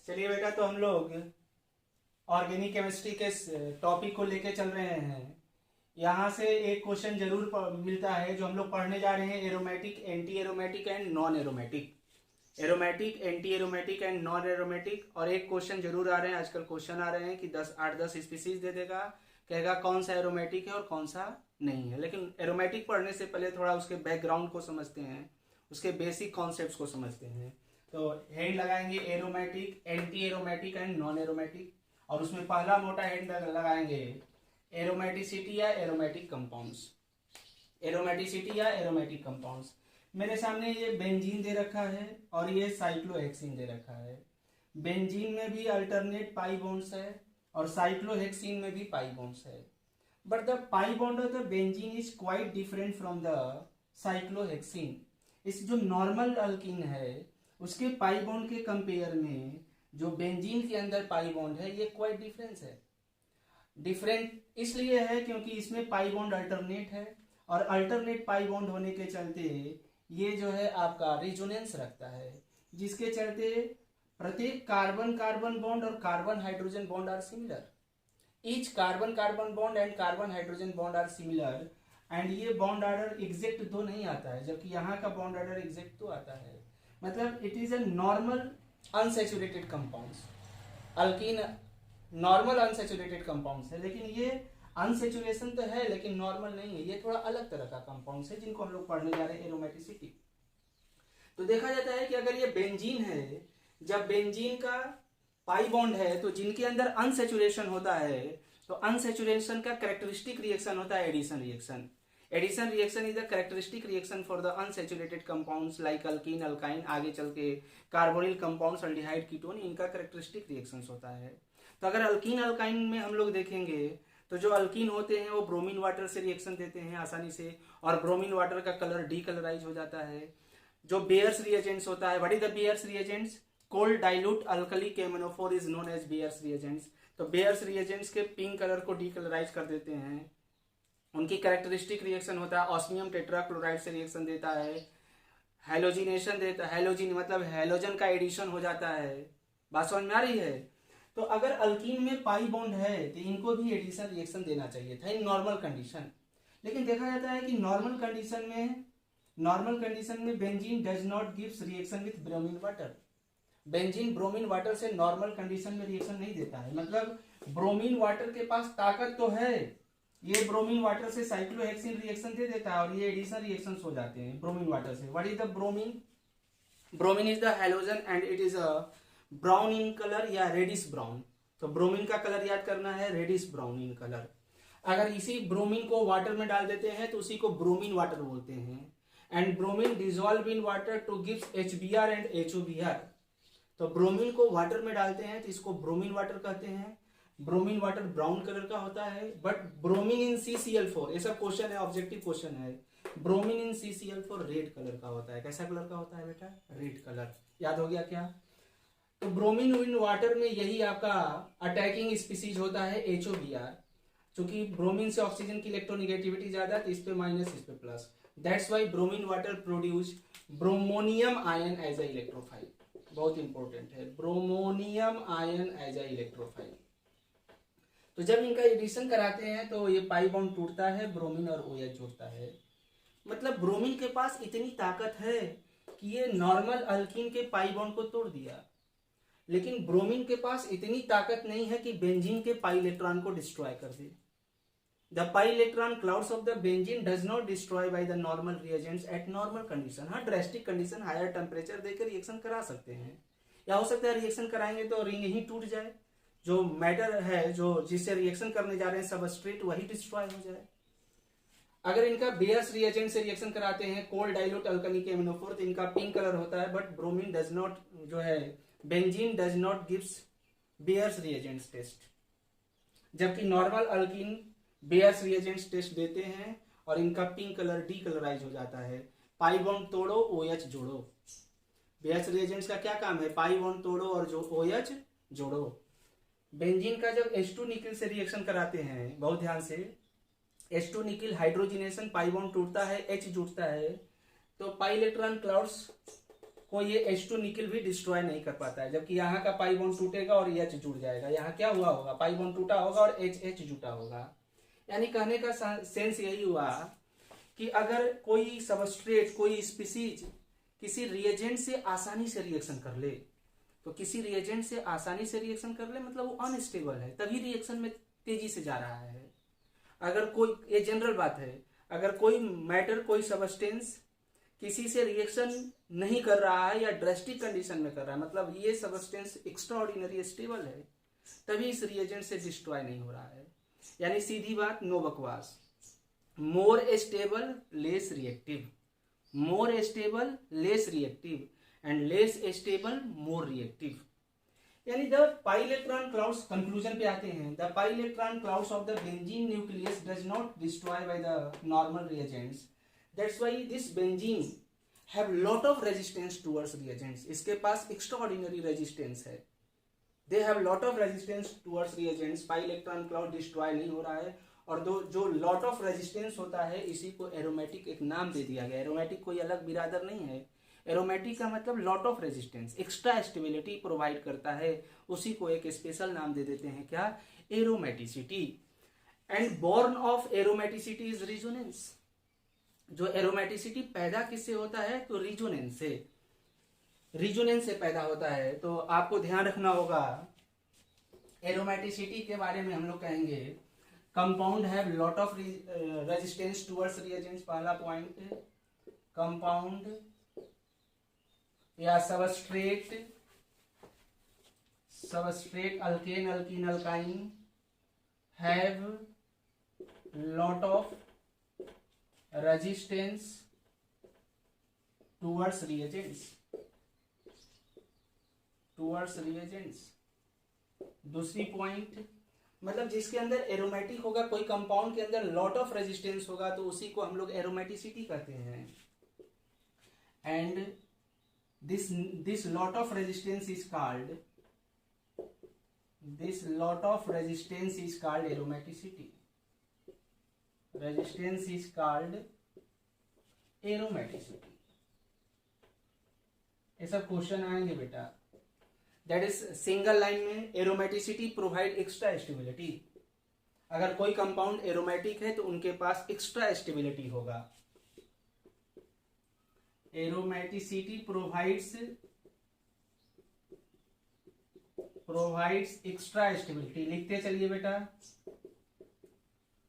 चलिए बेटा, तो हम लोग ऑर्गेनिक केमिस्ट्री के टॉपिक को लेके चल रहे हैं। यहाँ से एक क्वेश्चन जरूर मिलता है जो हम लोग पढ़ने जा रहे हैं, aromatic, anti aromatic and non aromatic. Aromatic, anti aromatic and non aromatic. और एक क्वेश्चन जरूर आ रहे हैं, आजकल क्वेश्चन आ रहे हैं कि 8-10 स्पीसीज दे देगा, कहेगा कौन सा एरोमेटिक है और कौन सा नहीं है। लेकिन एरोमेटिक पढ़ने से पहले थोड़ा उसके बैकग्राउंड को समझते हैं, उसके बेसिक कॉन्सेप्ट्स को समझते हैं। तो हेड लगाएंगे aromatic, anti aromatic and non aromatic, और उसमें पहला मोटा हेड लगाएंगे एरोमेटिसिटी या एरोमेटिक कंपाउंड्स। एरोमेटिसिटी या एरोमेटिक कंपाउंड्स। मेरे सामने ये बेंजीन दे रखा है और ये साइक्लोहेक्सिन दे रखा है। बेंजीन में भी अल्टरनेट पाई बॉन्ड्स है और साइक्लोहेक्सिन में भी पाई बॉन्ड्स है, but the pi bond of the benzene is quite different from the cyclohexene. इस जो नॉर्मल अल्कीन है उसके पाई बॉन्ड के कंपेयर में जो बेंजीन के अंदर पाई बॉन्ड है ये क्वाइट डिफरेंस है। डिफरेंट इसलिए है क्योंकि इसमें पाई बॉन्ड अल्टरनेट है, और अल्टरनेट पाई बॉन्ड होने के चलते ये जो है आपका रिजोनेंस रखता है, जिसके चलते प्रत्येक कार्बन कार्बन बॉन्ड और carbon hydrogen bond are similar. Each carbon carbon bond and carbon hydrogen bond are similar, and ये बॉन्ड ऑर्डर एग्जैक्ट दो नहीं आता है, जबकि यहाँ का बॉन्ड ऑर्डर एग्जैक्ट तो आता है। मतलब it is a normal unsaturated compounds. Alkyne normal unsaturated compounds है, लेकिन ये अनसेचुरेशन तो है लेकिन नॉर्मल नहीं है, ये थोड़ा अलग तरह का कंपाउंड्स है जिनको हम लोग पढ़ने जा रहे हैं, एरोमेटिसिटी। तो देखा जाता है कि अगर ये बेंजीन है, जब बेंजीन का पाई बॉन्ड है तो जिनके अंदर अनसेचुरेशन होता है, तो अनसेचुरेशन का कैरेक्टरिस्टिक रिएक्शन होता है addition reaction. Addition reaction is the characteristic reaction for the unsaturated compounds like alkene, alkyne, आगे चल के कार्बोनिल कंपाउंड्स, अल्डिहाइड, कीटोन, इनका कैरेक्टरिस्टिक रिएक्शंस होता है। तो अगर अल्कीन अल्काइन में हम लोग देखेंगे तो जो अल्कीन होते हैं वो ब्रोमीन वाटर से रिएक्शन देते हैं आसानी से, और ब्रोमीन वाटर का कलर डीकलराइज हो जाता है। जो बेयर्स रिएजेंट्स होता है, what is the Baeyer's reagents? Cold dilute alkali K M N O four is known as Baeyer's reagents. तो बेयर्स रिएजेंट्स के पिंक कलर को डीकलराइज कर देते हैं। उनकी कैरेक्टरिस्टिक रिएक्शन होता है ऑस्मियम टेट्राक्लोराइड से रिएक्शन देता है, हेलोजिनेशन देता है, हेलोजिन मतलब हेलोजन का एडिशन हो जाता है। बात समझ में आ रही है? तो अगर अल्कीन में पाई बॉन्ड है तो इनको भी एडिशन रिएक्शन देना चाहिए था इन नॉर्मल कंडीशन। लेकिन देखा जाता है कि नॉर्मल कंडीशन में benzene does not gives reaction with bromine water. Benzene bromine water से नॉर्मल कंडीशन में रिएक्शन नहीं देता है। मतलब ब्रोमीन वाटर के पास ताकत तो है, ये ब्रोमीन वाटर से साइक्लोहेक्सिन रिएक्शन दे देता है और ये एडिशन रिएक्शंस हो जाते हैं ब्रोमीन वाटर से। What is the bromine? Bromine is the halogen and it is a brown in colour या रेडिश ब्राउन। तो ब्रोमीन का कलर याद करना है, रेडिश ब्राउन इन कलर। अगर इसी ब्रोमीन को वाटर में डाल देते हैं तो उसी को ब्रोमीन वाटर बोलते हैं। And bromine dissolve in water two gives HBr and HOBr। तो ब्रोमीन को वाटर में डालते हैं तो इसको ब्रोमीन वाटर कहते हैं। ब्रोमीन वाटर ब्राउन कलर का होता है, बट ब्रोमीन इन CCl4, ये सब क्वेश्चन है, ऑब्जेक्टिव क्वेश्चन है। Bromine in CCl4 red colour का होता है। कैसा कलर का होता है बेटा? Red colour. याद हो गया क्या? तो ब्रोमीन इन वाटर में यही आपका अटैकिंग स्पीसीज होता है HOBr। क्योंकि ब्रोमीन से ऑक्सीजन की इलेक्ट्रोनिगेटिविटी ज्यादा, तो इस पे माइनस इस पे plus. That's why bromine water produce bromonium ion as a electrophile. बहुत इंपॉर्टेंट है, bromonium ion as a electrophile. तो जब इनका एडिशन कराते हैं तो ये पाई बॉन्ड टूटता है, ब्रोमीन और OH जुड़ता है। मतलब ब्रोमीन के पास इतनी ताकत है कि ये नॉर्मल अल्कीन के पाई बॉन्ड को तोड़ दिया, लेकिन ब्रोमीन के पास इतनी ताकत नहीं है कि बेंजीन के पाई इलेक्ट्रॉन को डिस्ट्रॉय कर दे। The pi electron clouds of the benzene does not destroy by the normal reagents at normal condition. हाँ, ड्रेस्टिक कंडीशन, हायर टेम्परेचर देकर रिएक्शन करा सकते हैं, या हो सकता है रिएक्शन कराएंगे तो रिंग ही टूट जाए, जो मैटर है जो जिससे रिएक्शन करने जा रहे हैं सबस्ट्रेट वही डिस्ट्रॉय हो जाए। अगर इनका बेयर्स रिएजेंट से रिएक्शन कराते हैं कोल्ड डाइल्यूट अल्कली केमनोफोर, तो इनका पिंक कलर होता है, बट ब्रोमीन डज नॉट जो है benzene does not gives Baeyer's reagents test, जबकि normal alkene Baeyer's reagents test देते हैं और इनका पिंक कलर डीकलराइज हो जाता है। पाई बॉन्ड तोड़ो, OH जोड़ो। बेयर्स रिएजेंट्स का क्या काम है? पाई बॉन्ड तोड़ो और जो OH जोड़ो। बेंजीन का जब H2 निकिल से रिएक्शन कराते हैं, बहुत ध्यान से, H2 nickel hydrogenation, pi bond टूटता है, H जुड़ता है, तो पाई इलेक्ट्रॉन क्लाउड्स कोई ये H2 निकल भी डिस्ट्रॉय नहीं कर पाता है, जबकि यहाँ का पाई बॉन्ड टूटेगा और H जुड़ जाएगा। यहाँ क्या हुआ होगा, पाई बॉन्ड टूटा होगा और H जुटा होगा। यानी कहने का सेंस यही हुआ कि अगर कोई सबस्ट्रेट, कोई स्पीसीज किसी रिएजेंट से आसानी से रिएक्शन कर ले, तो किसी रिएजेंट से आसानी से रिएक्शन कर ले मतलब वो अनस्टेबल है, तभी रिएक्शन में तेजी से जा रहा है। अगर कोई, ये जनरल बात है, अगर कोई मैटर, कोई सबस्टेंस किसी से रिएक्शन नहीं कर रहा है या ड्रेस्टिक कंडीशन में कर रहा है, मतलब ये सबस्टेंस एक्स्ट्रा ऑर्डिनरी स्टेबल है, तभी इस रिएजेंट से डिस्ट्रॉय नहीं हो रहा है। यानी सीधी बात, नो बकवास। More stable less reactive, more stable less reactive and less stable more reactive. यानी the pi electron clouds, conclusion पे आते हैं, the pi electron clouds of the benzene nucleus does not destroy by the normal reagents, that's why this benzene have lot of resistance towards reagents. इसके पास extraordinary resistance है, they have lot of resistance towards reagents. Pi electron cloud destroy नहीं हो रहा है, और जो lot of resistance होता है इसी को एरोमेटिक एक नाम दे दिया गया। एरोमेटिक कोई अलग बिरादर नहीं है, एरोमेटिक का मतलब lot of resistance, extra stability provide करता है, उसी को एक स्पेशल नाम दे देते हैं, क्या, aromaticity. And born of aromaticity is resonance. जो एरोमेटिसिटी पैदा किससे होता है, तो रिजोनेंस से, रिजोनेंस से पैदा होता है। तो आपको ध्यान रखना होगा, एरोमेटिसिटी के बारे में हम लोग कहेंगे compound have lot of resistance towards reagents, पहला पॉइंट। कंपाउंड या substrate, alkane, alkyne, alkyne have lot of resistance towards reagents, दूसरी पॉइंट, मतलब जिसके अंदर एरोमेटिक होगा, कोई कंपाउंड के अंदर लॉट ऑफ रेजिस्टेंस होगा तो उसी को हम लोग एरोमेटिसिटी कहते हैं। And this lot of resistance is called, aromaticity. Resistance is called aromaticity. ये सब क्वेश्चन आएंगे बेटा। दैट इज सिंगल लाइन में, एरोमेटिसिटी प्रोवाइड एक्स्ट्रा स्टेबिलिटी। अगर कोई कंपाउंड एरोमेटिक है तो उनके पास एक्स्ट्रा स्टेबिलिटी होगा। Aromaticity provides extra stability. लिखते चलिए बेटा,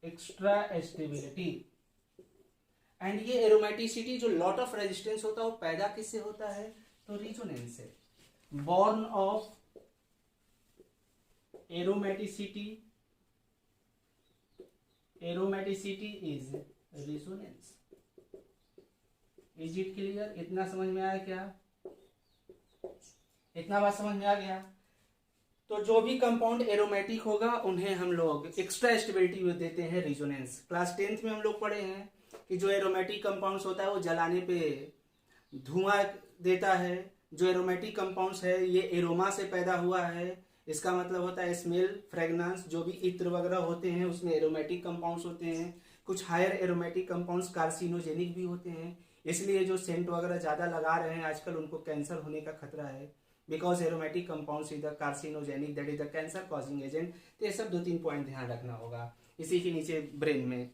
एक्स्ट्रा स्टेबिलिटी। एंड ये एरोमेटिसिटी, जो लॉट ऑफ रेजिस्टेंस होता है, वो पैदा किससे होता है, तो रिजोनेंस से। Born of aromaticity is resonance. Is it clear? इतना समझ में आया क्या? इतना बात समझ में आ गया? तो जो भी कंपाउंड एरोमेटिक होगा उन्हें हम लोग एक्स्ट्रा स्टेबिलिटी देते हैं, रिजोनेंस। क्लास 10th में हम लोग पढ़े हैं कि जो एरोमेटिक कंपाउंड्स होता है वो जलाने पे धुआं देता है। जो एरोमेटिक कंपाउंड्स है ये एरोमा से पैदा हुआ है, इसका मतलब होता है स्मेल, फ्रेगनेंस। जो भी इत्र वगैरह होते हैं उसमें एरोमेटिक कंपाउंड्स होते हैं। कुछ हायर एरोमेटिक कंपाउंड्स कार्सिनोजेनिक भी होते हैं, इसलिए जो सेंट वगैरह ज़्यादा लगा रहे हैं आजकल उनको कैंसर होने का खतरा है, because aromatic compounds is the carcinogenic, that is the cancer causing agent. तो ये सब 2-3 पॉइंट ध्यान रखना होगा इसी के नीचे ब्रेन में,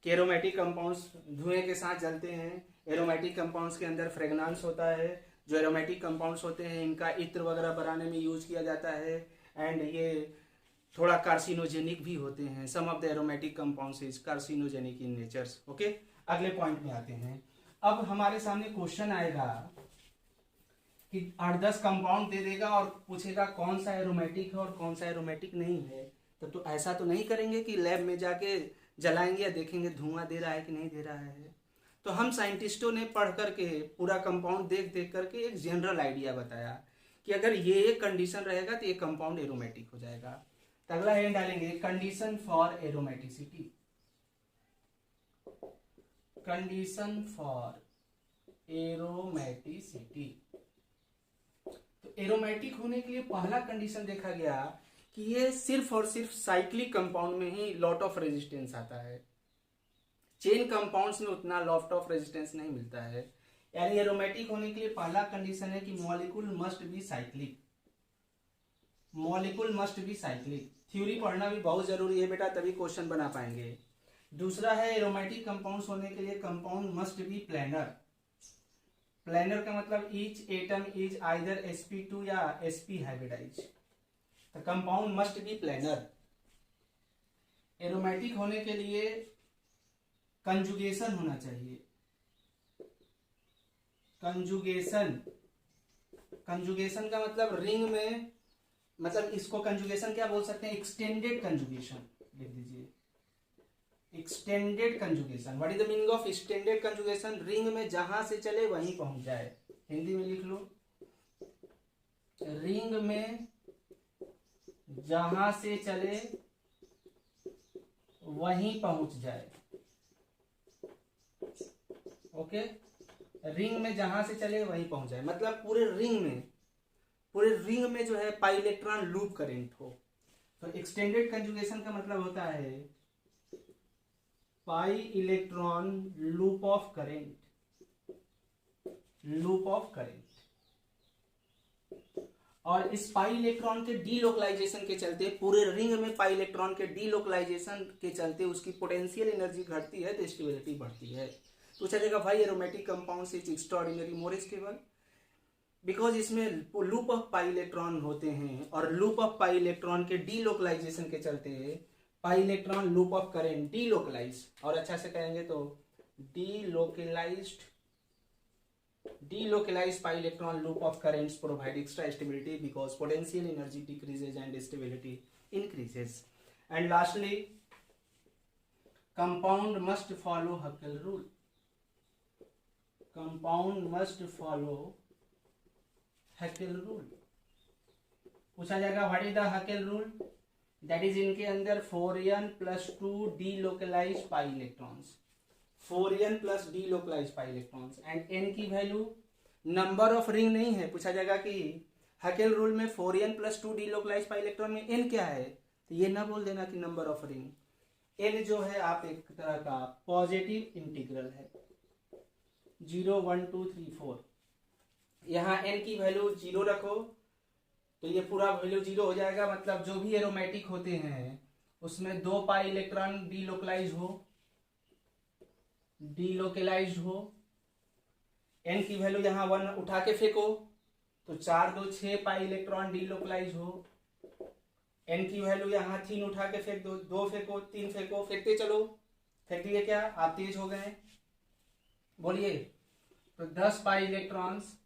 कि एरोमेटिक कंपाउंड्स धुएं के साथ जलते हैं। एरोमेटिक कंपाउंड्स के अंदर फ्रेगनेंस होता है। जो एरोमेटिक कंपाउंड्स होते हैं इनका इत्र वगैरह बनाने में यूज किया जाता है, एंड ये थोड़ा कार्सिनोजेनिक भी होते हैं। Some of the aromatic compounds is carcinogenic in natures. Okay, अगले पॉइंट में आते हैं। अब हमारे सामने क्वेश्चन आएगा कि 8-10 कंपाउंड दे देगा और पूछेगा कौन सा एरोमेटिक है और कौन सा एरोमेटिक नहीं है। तो ऐसा तो नहीं करेंगे कि लैब में जाके जलाएंगे या देखेंगे धुआं दे रहा है कि नहीं दे रहा है। तो हम साइंटिस्टों ने पढ़ करके पूरा कंपाउंड देख करके एक जनरल आइडिया बताया कि अगर ये कंडीशन रहेगा तो ये कंपाउंड एरोमेटिक हो जाएगा। तो अगला हेड डालेंगे, condition for aromaticity. Condition for aromaticity. तो एरोमेटिक होने के लिए पहला कंडीशन देखा गया कि ये सिर्फ और सिर्फ साइक्लिक कंपाउंड में ही लॉट ऑफ रेजिस्टेंस आता है। चेन कंपाउंड्स में उतना लॉट ऑफ रेजिस्टेंस नहीं मिलता है। यानी एरोमेटिक होने के लिए पहला कंडीशन है कि molecule must be cyclic, molecule must be cyclic. Theory पढ़ना भी बहुत जरूरी है बेटा, तभी क्वेश्चन बना पाएंगे। दूसरा है एरोमेटिक कंपाउंड्स होने के लिए compound must be planar. Planar का मतलब each atom is either sp2 या sp हाइब्रिडाइज, तो compound must be planar. Aromatic होने के लिए कंजुगेशन होना चाहिए, कंजुगेशन। कंजुगेशन का मतलब रिंग में, मतलब इसको कंजुगेशन क्या बोल सकते हैं, एक्सटेंडेड कंजुगेशन लिख दीजिए, extended conjugation. What is the meaning of extended conjugation? Ring में जहां से चले वहीं पहुंच जाए। हिंदी में लिख लो, रिंग में जहां से चले वहीं पहुंच जाए। ओके, रिंग में जहां से चले वहीं पहुंच जाए, मतलब पूरे रिंग में जो है पाई इलेक्ट्रॉन लूप करेंट हो। तो एक्सटेंडेड कंजुगेशन का मतलब होता है पाई electron loop of current, loop of current. और इस पाई इलेक्ट्रॉन के डीलोकलाइजेशन के चलते, पूरे रिंग में पाई इलेक्ट्रॉन के डीलोकलाइजेशन के चलते उसकी पोटेंशियल एनर्जी घटती है तो स्टेबिलिटी बढ़ती है। पूछा जाएगा भाई aromatic compounds is extraordinary more stable, because इसमें लूप ऑफ पाई इलेक्ट्रॉन होते हैं और लूप ऑफ पाई इलेक्ट्रॉन के डीलोकलाइजेशन के चलते pi electron loop of current delocalize, और अच्छा से कहेंगे तो delocalized pi electron loop of currents provide extra stability because potential energy decreases and stability increases. And lastly, compound must follow Huckel rule. Compound must follow Huckel rule. पूछा जाएगा what is the Huckel rule? That is इनके अंदर 4n + 2 delocalized pi electrons, 4n + delocalized pi electrons and n की value number of ring नहीं है। पूछा जाएगा कि हकेल रूल में 4n + 2 delocalized pi electron में n क्या है, तो ये ना बोल देना कि नंबर ऑफ रिंग। n जो है आप एक तरह का पॉजिटिव इंटीग्रल है, 0 1 2 3 4। यहाँ n की वैल्यू 0 रखो तो ये पूरा वैल्यू 0 हो जाएगा, मतलब जो भी एरोमेटिक होते हैं उसमें 2 पाई इलेक्ट्रॉन डीलोकलाइज हो। n की वैल्यू यहाँ 1 उठा के फेंको तो 4 2 6 पाई इलेक्ट्रॉन डीलोकलाइज हो। n की वैल्यू यहाँ 3 उठा के फेंक दो, 2 फेंको 3 फेंको, फेंकते चलो। फेंक दिए क्या? आप तेज हो गए, बोलिए। तो 10 pi electrons,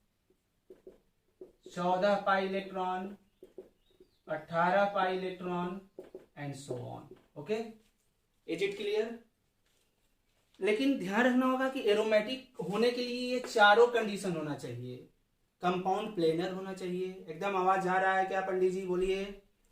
14 pi electron, 18 pi electron and so on. Okay, is it clear? लेकिन ध्यान रखना होगा कि एरोमेटिक होने के लिए ये चारों कंडीशन होना चाहिए। कंपाउंड प्लेनर होना चाहिए, एकदम आवाज जा रहा है क्या पंडित जी? बोलिए,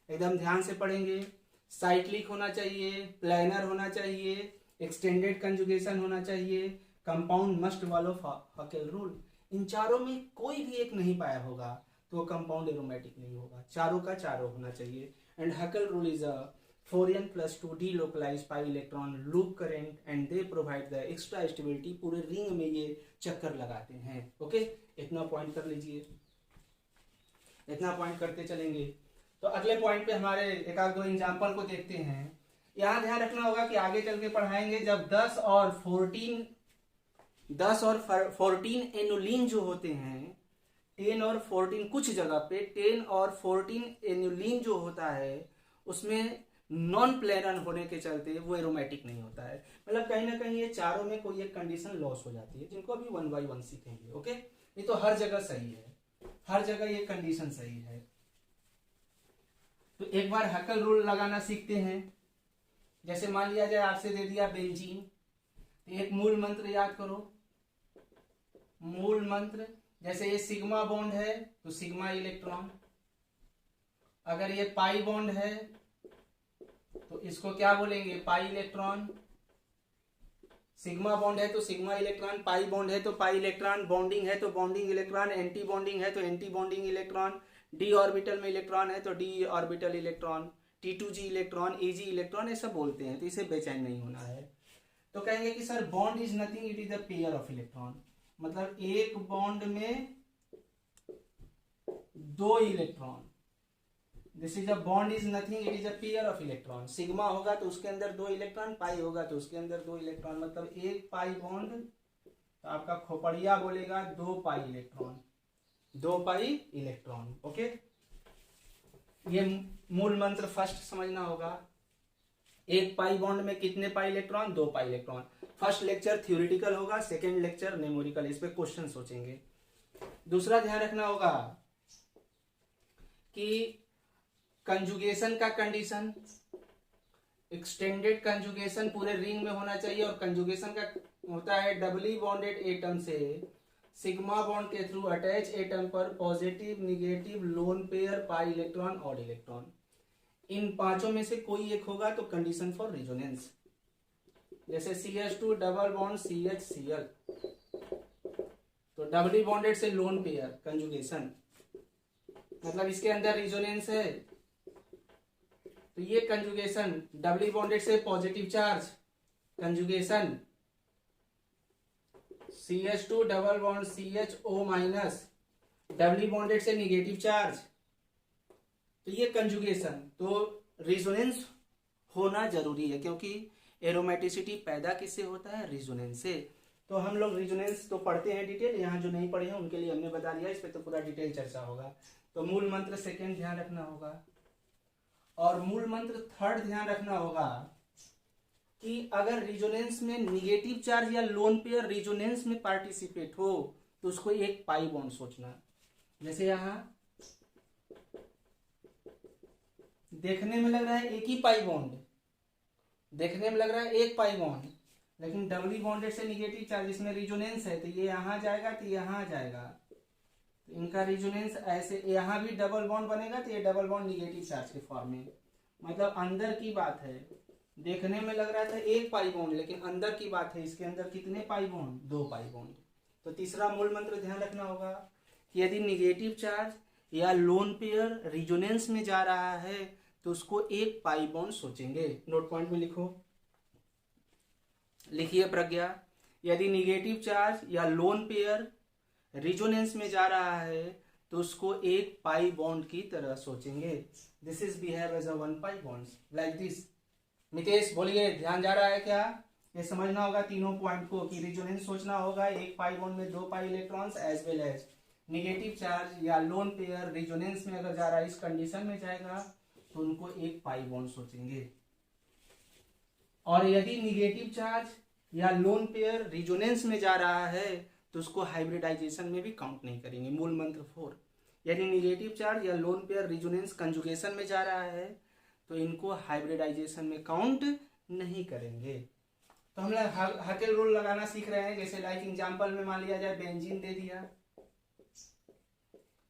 एकदम ध्यान से पढ़ेंगे। साइक्लिक होना चाहिए, प्लेनर होना चाहिए, एक्सटेंडेड कंजुगेशन होना चाहिए, compound must follow Huckel rule. इन चारों में कोई भी एक नहीं पाया होगा तो कंपाउंड एरोमेटिक नहीं होगा, चारों का चारों होना चाहिए। And Hückel rule is a 4n + 2 delocalized pi electron loop current and they provide the extra stability। पूरे रिंग में ये चक्कर लगाते हैं। ओके, इतना पॉइंट कर लीजिए, इतना पॉइंट करते चलेंगे। तो अगले पॉइंट पे हमारे एक आध दो एग्जांपल को देखते हैं। यहाँ ध्यान रखना होगा कि आगे चल के पढ़ाएंगे जब 10 और 14 एनुलिन जो होते हैं, 10 और 14 कुछ जगह पे 10 और 14 एनुलिन जो होता है उसमें नॉन प्लेनर होने के चलते वो एरोमेटिक नहीं होता है। मतलब कहीं ना कहीं ये चारों में कोई एक कंडीशन लॉस हो जाती है, जिनको अभी 1 by 1 सीखेंगे। ओके, ये तो हर जगह सही है, हर जगह ये कंडीशन सही है। तो एक बार हकेल रूल लगाना सीखते हैं। जैसे मान लिया जाए आपसे दे दिया बेंजीन, तो एक मूल मंत्र याद करो। मूल मंत्र, जैसे ये सिग्मा बॉन्ड है तो सिग्मा इलेक्ट्रॉन, अगर ये पाई बॉन्ड है तो इसको क्या बोलेंगे? Pi electron. सिग्मा बॉन्ड है तो सिग्मा इलेक्ट्रॉन, पाई बॉन्ड है तो पाई इलेक्ट्रॉन, बॉन्डिंग है तो बॉन्डिंग इलेक्ट्रॉन, एंटी बॉन्डिंग है तो anti bonding electron, D orbital में इलेक्ट्रॉन है तो D orbital electron, T2G electron, Ag electron, ये सब बोलते हैं। तो इसे बेचैन नहीं होना है। तो कहेंगे कि sir bond is nothing, it is the pair of electron. मतलब एक बॉन्ड में 2 electron. This is a bond is nothing, it is a pair of electron. Sigma होगा तो उसके अंदर 2 इलेक्ट्रॉन, पाई होगा तो उसके अंदर 2 इलेक्ट्रॉन, मतलब एक पाई बॉन्ड, तो आपका खोपड़िया बोलेगा 2 pi electron, 2 pi electron. Okay, ये मूल मंत्र फर्स्ट समझना होगा। एक पाई बॉन्ड में कितने pi electron? 2 pi electron. First lecture theoretical होगा, सेकेंड लेक्चर न्यूमेरिकल, इस पे क्वेश्चन सोचेंगे। दूसरा ध्यान रखना होगा कि कंजुगेशन का कंडीशन, एक्सटेंडेड कंजुगेशन पूरे रिंग में होना चाहिए, और कंजुगेशन का होता है डबली बॉन्डेड एटम से सिग्मा बॉन्ड के थ्रू अटैच एटम पर positive, negative, lone pair, pi electron, odd electron. इन पांचों में से कोई एक होगा तो कंडीशन फॉर रिजोनेंस। जैसे CH2 double bond CH Cl, तो डबली बॉन्डेड से लोन पेयर कंजुगेशन, मतलब इसके अंदर रिजोनेंस है, तो ये कंजुगेशन। डबली बॉन्डेड से positive charge conjugation, CH2 double bond CHO minus, doubly bonded से निगेटिव चार्ज, तो ये कंजुगेशन। तो रिजोनेंस होना जरूरी है, क्योंकि एरोमेटिसिटी पैदा किससे होता है? रिजोनेंस से। तो हम लोग रिजोनेंस तो पढ़ते हैं डिटेल, यहाँ जो नहीं पढ़े हैं उनके लिए हमने बता दिया, इस पे तो पूरा डिटेल चर्चा होगा। तो मूल मंत्र सेकेंड ध्यान रखना होगा, और मूल मंत्र थर्ड ध्यान रखना होगा कि अगर रिजोनेंस में निगेटिव चार्ज या लोन पेयर रिजोनेंस में पार्टिसिपेट हो तो उसको एक पाई बॉन्ड सोचना। जैसे यहां देखने में लग रहा है एक ही पाई बॉन्ड, देखने में लग रहा है एक पाई बॉन्ड, लेकिन डबली बॉन्डेड से निगेटिव चार्ज, इसमें रिजोनेंस है, तो ये यहां जाएगा तो यहां जाएगा, तो इनका रिजोनेंस ऐसे, यहां भी डबल बॉन्ड बनेगा तो ये डबल बॉन्ड निगेटिव चार्ज के फॉर्म में। मतलब अंदर की बात है, देखने में लग रहा था एक पाई बॉन्ड, लेकिन अंदर की बात है इसके अंदर कितने पाई बॉन्ड? 2 pi bond. तो तीसरा मूल मंत्र ध्यान रखना होगा कि यदि निगेटिव चार्ज या लोन पेयर रिजोनेंस में जा रहा है तो उसको एक पाई बॉन्ड सोचेंगे। नोट पॉइंट में लिखो, लिखिए प्रज्ञा, यदि निगेटिव चार्ज या लोन पेयर रिजोनेंस में जा रहा है तो उसको एक पाई बॉन्ड की तरह सोचेंगे। This is behave as a 1 pi bonds like this. Mitesh बोलिए, ध्यान जा रहा है क्या? ये समझना होगा तीनों पॉइंट को, कि रिजोनेंस सोचना होगा एक पाई बॉन्ड में 2 pi electrons, as well as negative charge या लोन पेयर रिजोनेंस में अगर जा रहा है, इस कंडीशन में जाएगा तो उनको एक पाई बॉन्ड सोचेंगे। और यदि निगेटिव चार्ज या लोन पेयर रिजोनेंस में जा रहा है तो उसको हाइब्रिडाइजेशन में भी काउंट नहीं करेंगे। मूल मंत्र 4, यदि निगेटिव चार्ज या लोन पेयर रिजोनेंस कंजुगेशन में जा रहा है तो इनको हाइब्रिडाइजेशन में काउंट नहीं करेंगे। तो हम लोग हकेल रूल लगाना सीख रहे हैं। जैसे लाइक एग्जांपल में मान लिया जाए बेंजीन दे दिया,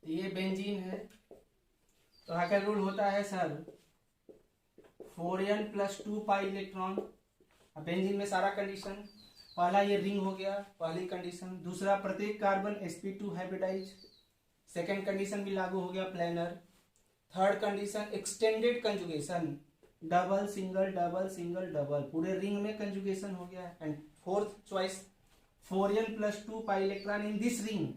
तो ये बेंजीन है, तो हकेल रूल होता है सर 4n + 2 पाई इलेक्ट्रॉन। अब बेंजीन में सारा कंडीशन, पहला ये रिंग हो गया, पहली कंडीशन। दूसरा प्रत्येक carbon sp2 hybridise, second condition भी लागू हो गया planar. Third condition extended conjugation, double single double single double, पूरे रिंग में कंजुगेशन हो गया। And fourth choice 4n + 2 pi electron in this ring.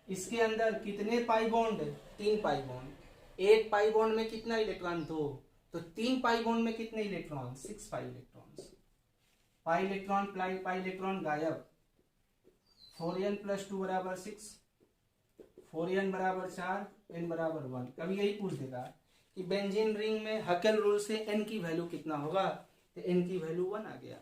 इसके अंदर कितने पाई बॉन्ड? 3 pi bond. एक पाई बॉन्ड में कितना इलेक्ट्रॉन? 2, तो 3 पाई बॉन्ड में कितने electron? 6 pi electron. Pi electron pi electron गायब। 4n + 2 बराबर 6, 4n बराबर 4, n बराबर 1। कभी यही पूछ देगा कि बेंजीन रिंग में हकेल रूल से n की वैल्यू कितना होगा, तो n की वैल्यू 1 आ गया।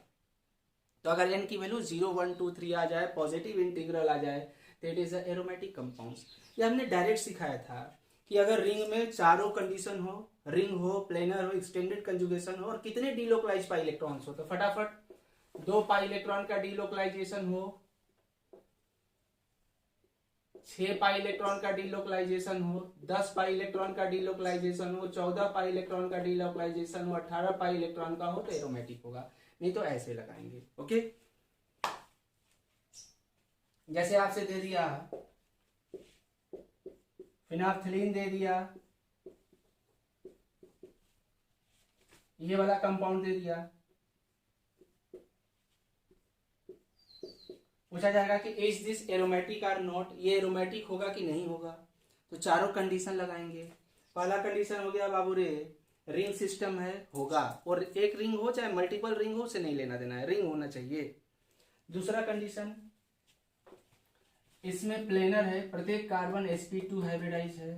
तो अगर n की वैल्यू 0, 1, 2, 3 आ जाए, पॉजिटिव इंटीग्रल आ जाए, तो इट इज एरोमेटिक कंपाउंड्स। ये हमने डायरेक्ट सिखाया था कि अगर रिंग में चारों कंडीशन हो, रिंग हो, प्लेनर हो, एक्सटेंडेड कंजुगेशन हो, और कितने डीलोकलाइज पाई इलेक्ट्रॉन्स हो, तो फटाफट 2 पाई इलेक्ट्रॉन का डीलोकलाइजेशन हो, 6 पाई इलेक्ट्रॉन का डीलोकलाइजेशन हो, 10 पाई इलेक्ट्रॉन का डीलोकलाइजेशन हो, 14 पाई इलेक्ट्रॉन का डीलोकलाइजेशन हो, 18 पाई इलेक्ट्रॉन का हो तो एरोमेटिक होगा, नहीं तो ऐसे लगाएंगे। ओके, जैसे आपसे दे दिया फिनाफ्थिलीन, दे दिया ये वाला कंपाउंड दे दिया, पूछा जाएगा कि is this aromatic or not, ये एरोमेटिक होगा कि नहीं होगा। तो चारों कंडीशन लगाएंगे। पहला कंडीशन हो गया बाबू रे, रिंग सिस्टम है, होगा, और एक रिंग हो चाहे मल्टीपल रिंग हो उसे नहीं लेना देना है, रिंग होना चाहिए। दूसरा कंडीशन, इसमें प्लेनर है, प्रत्येक कार्बन sp2 हाइब्रिडाइज है।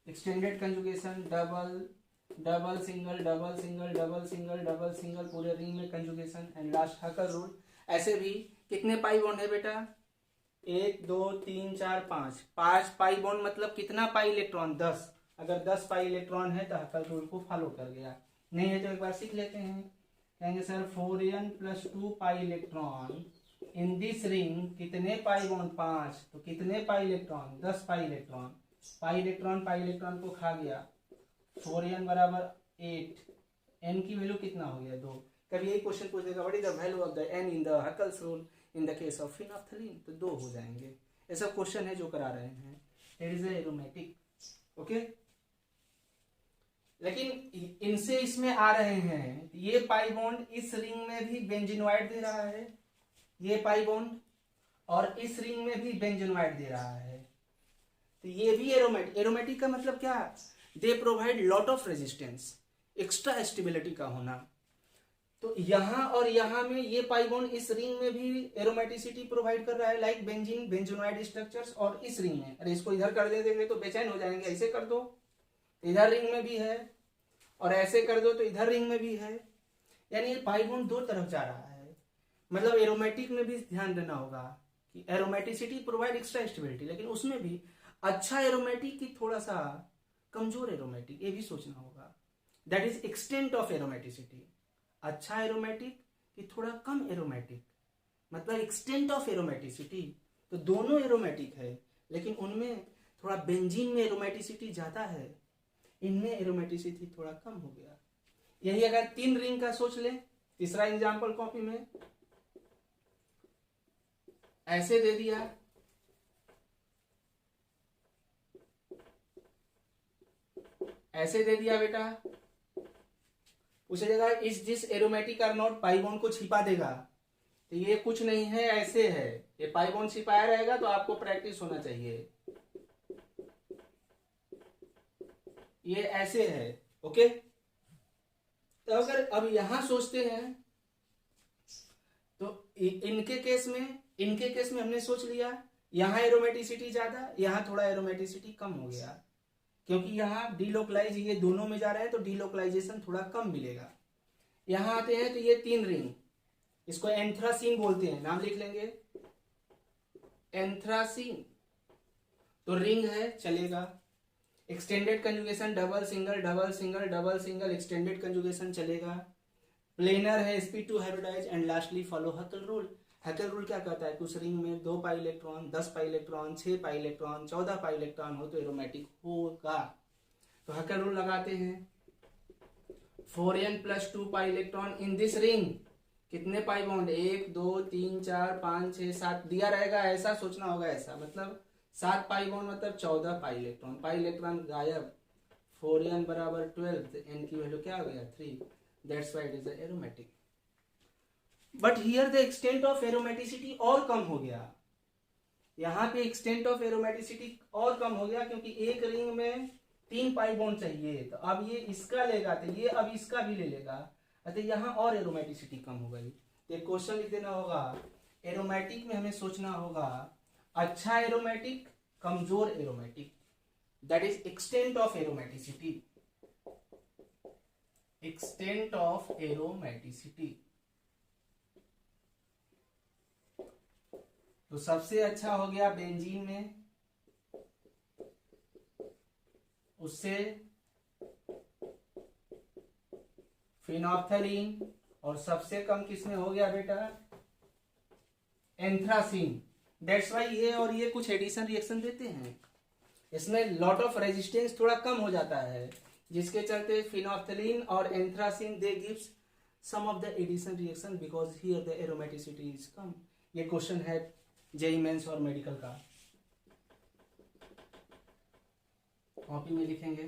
Extended conjugation, double double single double single double single double single, पूरे रिंग में कंजुगेशन। And last हकल rule. ऐसे भी कितने पाई बॉन्ड है बेटा, 1 2 3 4 5, 5 पाई बॉन्ड मतलब कितना पाई इलेक्ट्रॉन, 10। अगर 10 पाई इलेक्ट्रॉन है तो हकल रूल को फॉलो कर गया, नहीं है तो एक बार सीख लेते हैं। कहेंगे sir 4n + 2 pi electron in this ring, कितने पाई बॉन्ड, 5, तो कितने पाई electron, 10 pi electron. Pi electron को खा गया, 4n बराबर 8, n की वैल्यू कितना हो गया, 2। कभी यही क्वेश्चन पूछ देगा, what is the value of the n in the Huckel's rule in the case of phenolphthalein, तो 2 हो जाएंगे। ऐसा क्वेश्चन है जो करा रहे हैं, इट इज एरोमेटिक। ओके, लेकिन इनसे इसमें आ रहे हैं, ये पाई बॉन्ड इस रिंग में भी बेंजीनोइड दे रहा है, ये पाई बॉन्ड, और इस रिंग में भी बेंजीनोइड दे रहा है, तो ये भी एरोमेटिक। एरोमेटिक का मतलब क्या, they provide lot of resistance, extra stability का होना। तो यहां और यहां में ये पाई बॉन्ड इस रिंग में भी एरोमेटिसिटी प्रोवाइड कर रहा है, लाइक बेंजीन बेंजोनोइड स्ट्रक्चर्स, और इस रिंग में, अरे इसको इधर कर दे देंगे तो बेचैन हो जाएंगे, ऐसे कर दो इधर रिंग में भी है, और ऐसे कर दो तो इधर रिंग में भी है, यानी ये पाई बॉन्ड दो तरफ जा रहा है। मतलब एरोमेटिक में भी ध्यान देना होगा कि एरोमेटिसिटी प्रोवाइड एक्स्ट्रा स्टेबिलिटी, लेकिन उसमें भी अच्छा एरोमेटिक की थोड़ा सा कमजोर एरोमेटिक, ये भी सोचना होगा। That is extent of aromaticity, अच्छा एरोमेटिक कि थोड़ा कम एरोमेटिक, मतलब एक्सटेंट ऑफ एरोमेटिसिटी। तो दोनों एरोमेटिक है, लेकिन उनमें थोड़ा बेंजीन में एरोमेटिसिटी ज्यादा है, इनमें एरोमेटिसिटी थोड़ा कम हो गया। यही अगर 3 रिंग का सोच ले, तीसरा एग्जांपल कॉपी में ऐसे दे दिया, ऐसे दे दिया बेटा, उसे जगह इस this aromatic or not, pi bond को छिपा देगा, तो ये कुछ नहीं है, ऐसे है, ये पाई बॉन्ड छिपाया रहेगा, तो आपको प्रैक्टिस होना चाहिए, ये ऐसे है। ओके, तो अगर अब यहां सोचते हैं, तो इनके केस में हमने सोच लिया, यहां एरोमेटिसिटी ज्यादा, यहां थोड़ा एरोमेटिसिटी कम हो गया, क्योंकि यहां डीलोकलाइज, ये दोनों में जा रहा है तो डीलोकलाइजेशन थोड़ा कम मिलेगा। यहां आते हैं तो ये 3 रिंग, इसको एंथ्रासीन बोलते हैं, नाम लिख लेंगे एंथ्रासीन, तो रिंग है, चलेगा। Extended conjugation, double single double single double single, extended conjugation चलेगा। प्लेनर है, sp2 hybridize. And lastly follow Huckel rule. Huckel rule क्या कहता है कि उस रिंग में 2 pi electron, 10 pi electron, 6 pi electron, 14 pi electron हो तो एरोमेटिक होगा। तो हकल रूल लगाते हैं, 4n + 2 pi electron in this ring, कितने पाई बॉन्ड, 1 2 3 4 5 6 7 दिया रहेगा, ऐसा सोचना होगा, ऐसा मतलब 7 पाई बॉन्ड मतलब 14 पाई इलेक्ट्रॉन, पाई इलेक्ट्रॉन गायब, 4n बराबर 12, तो n की वैल्यू क्या हो गया, 3, that's why it is aromatic. But here the extent of aromaticity और कम हो गया, यहाँ पे एक्सटेंट ऑफ एरोमेटिसिटी और कम हो गया, क्योंकि एक रिंग में 3 पाई बॉन्ड चाहिए, तो अब ये इसका लेगा तो ये अब इसका भी ले लेगा, तो यहाँ और एरोमेटिसिटी कम हो गई। तो एक क्वेश्चन लिख देना होगा, एरोमेटिक में हमें सोचना होगा अच्छा एरोमेटिक, कमजोर aromatic, that is extent of aromaticity, extent of aromaticity. तो सबसे अच्छा हो गया बेंजीन में, उससे फिनोल्फ्थालीन, और सबसे कम किसमें हो गया बेटा, एंथ्रासीन। दैट्स वाई ये और ये कुछ एडिशन रिएक्शन देते हैं, इसमें लॉट ऑफ रेजिस्टेंस थोड़ा कम हो जाता है, जिसके चलते फिनोल्फ्थालीन और anthracene they gives some of the addition reaction because here the aromaticity is कम। ये क्वेश्चन है जेईई मेंस और मेडिकल का, कॉपी में लिखेंगे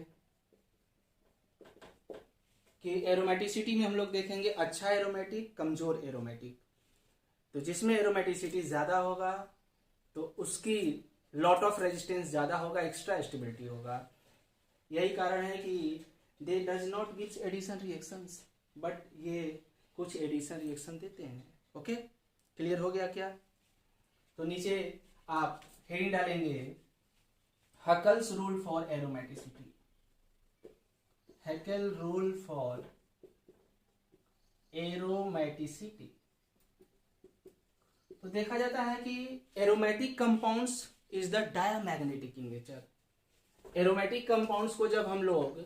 कि एरोमेटिसिटी में हम लोग देखेंगे अच्छा एरोमेटिक, कमजोर एरोमेटिक। तो जिसमें एरोमेटिसिटी ज्यादा होगा तो उसकी लॉट ऑफ रेजिस्टेंस ज्यादा होगा, एक्स्ट्रा स्टेबिलिटी होगा। यही कारण है कि they does not gives addition reactions, but ये कुछ एडिशन रिएक्शन देते हैं। ओके, क्लियर हो गया क्या? तो नीचे आप हेडिंग डालेंगे Huckel's rule for aromaticity. Huckel rule for aromaticity. तो देखा जाता है कि aromatic compounds is the diamagnetic in nature. Aromatic compounds को जब हम लोग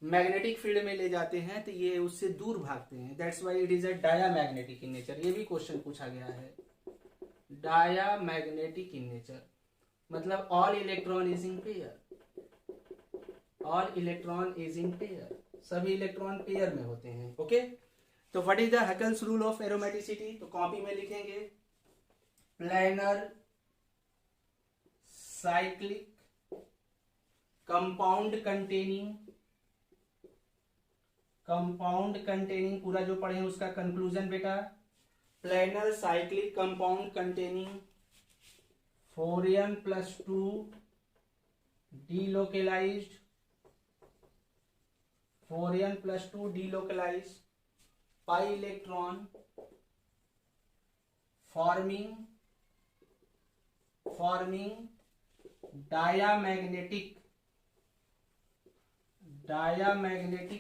मैग्नेटिक फील्ड में ले जाते हैं तो ये उससे दूर भागते हैं, that's why it is a diamagnetic in nature. ये भी क्वेश्चन पूछा गया है, डायामैग्नेटिक इन नेचर मतलब all electron is in pair, all electron is in pair, सभी इलेक्ट्रॉन पेयर में होते हैं। ओके, तो what is the Huckel's rule of aromaticity? तो कॉपी में लिखेंगे प्लैनर साइक्लिक कंपाउंड कंटेनिंग पूरा जो पढ़े हैं उसका कंक्लूजन बेटा, planar cyclic compound containing 4n+2 delocalized 4n+2 delocalized pi electron forming diamagnetic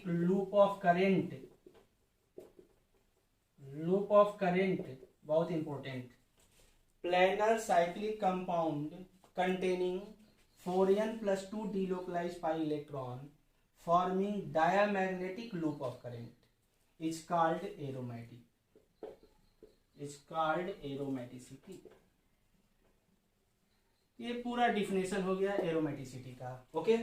loop of current बहुत important, planar cyclic compound containing 4n+2 delocalized pi electron forming diamagnetic loop of current is called aromaticity। ये पूरा definition हो गया aromaticity का। Okay,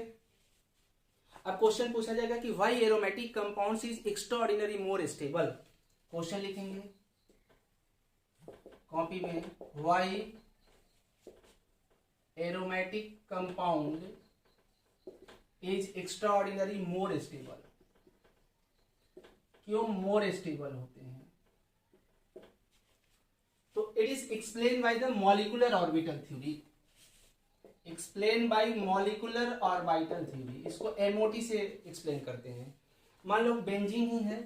अब question पूछा जाएगा कि why aromatic compounds is extraordinary more stable. Question लिखेंगे कॉपी में, why aromatic compound is extraordinary more stable. क्यों मोर स्टेबल होते हैं? तो it is explain by the molecular orbital theory, इसको एमओटी से एक्सप्लेन करते हैं। मान लो बेंजीन ही है,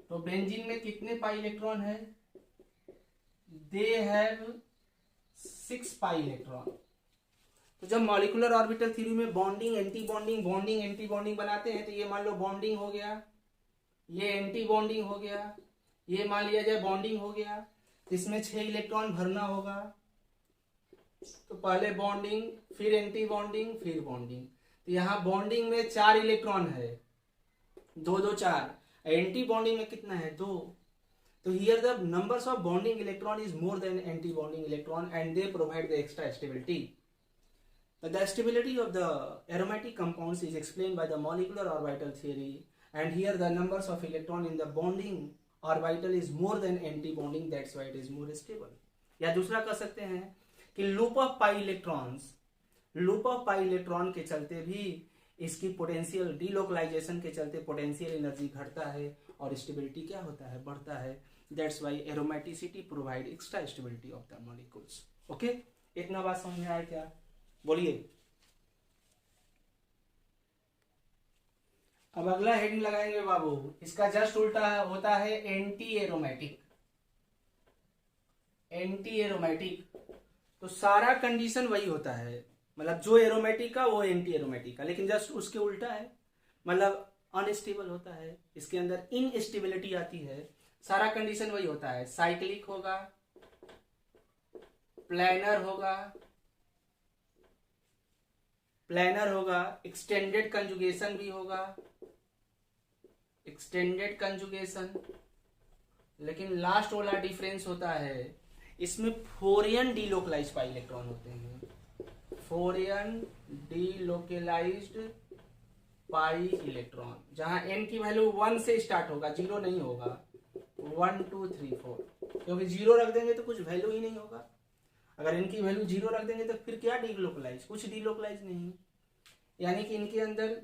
तो बेंजीन में कितने पाई इलेक्ट्रॉन है? They have 6 pi electron. तो जब मॉलिक्यूलर ऑर्बिटल थ्योरी में बॉन्डिंग एंटी बॉन्डिंग बनाते हैं, तो ये मान लो बॉन्डिंग हो गया, ये एंटी बॉन्डिंग हो गया, ये मान लिया जाए बॉन्डिंग हो गया, तो इसमें 6 इलेक्ट्रॉन भरना होगा। तो पहले बॉन्डिंग, फिर एंटी बॉन्डिंग, फिर बॉन्डिंग। तो यहाँ बॉन्डिंग में 4 इलेक्ट्रॉन है, 2 2 4। एंटी बॉन्डिंग में कितना है? 2। तो here the numbers of bonding electron is more than anti bonding electron and they provide the extra stability. The stability of the aromatic compounds is explained by the molecular orbital theory, and here the numbers of electron in the bonding orbital is more than anti-bonding, that's why it is more stable। या दूसरा कह सकते हैं कि loop of pi electron के चलते भी इसकी पोटेंशियल डीलोकलाइजेशन के चलते पोटेंशियल एनर्जी घटता है और स्टेबिलिटी क्या होता है? बढ़ता है। That's why aromaticity provide extra stability of the molecules. Okay, इतना बात समझ में आया क्या? बोलिए। अब अगला हेडिंग लगाएंगे बाबू, इसका जस्ट उल्टा होता है एंटी एरोमेटिक। तो सारा कंडीशन वही होता है, मतलब जो एरोमेटिक का वो एंटी एरोमेटिक का, लेकिन जस्ट उसके उल्टा है, मतलब अनस्टेबल होता है, इसके अंदर इनस्टेबिलिटी आती है। सारा कंडीशन वही होता है, साइक्लिक होगा, प्लैनर होगा, एक्सटेंडेड कंजुगेशन भी होगा, लेकिन लास्ट वाला डिफरेंस होता है, इसमें 4n डीलोकलाइज्ड पाई इलेक्ट्रॉन होते हैं, 4n डीलोकलाइज्ड पाई इलेक्ट्रॉन, जहां n की वैल्यू 1 से स्टार्ट होगा, 0 नहीं होगा, 1 2 3 4, क्योंकि 0 रख देंगे तो कुछ वैल्यू ही नहीं होगा। अगर इनकी वैल्यू 0 रख देंगे तो फिर क्या डीलोकलाइज? कुछ डीलोकलाइज नहीं। यानी कि इनके अंदर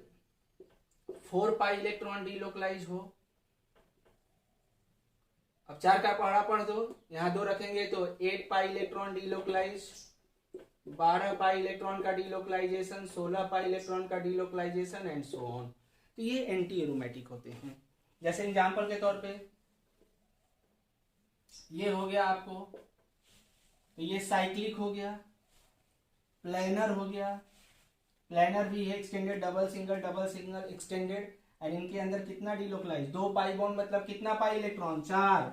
4 पाई इलेक्ट्रॉन डीलोकलाइज हो, अब 4 का पहाड़ा पढ़ दो, यहाँ 2 रखेंगे तो 8 pi electron delocalize, 12 pi electron का डीलोकलाइजेशन, 16 पाई इलेक्ट्रॉन का डीलोकलाइजेशन एंड सो ऑन। तो ये एंटी एरोमेटिक होते हैं। जैसे एग्जांपल के तौर पे ये हो गया आपको, तो ये साइक्लिक हो गया, प्लेनर हो गया, प्लेनर भी है extended, double single extended, and इनके अंदर कितना डीलोकलाइज, 2 पाई बॉन्ड मतलब कितना पाई इलेक्ट्रॉन, 4,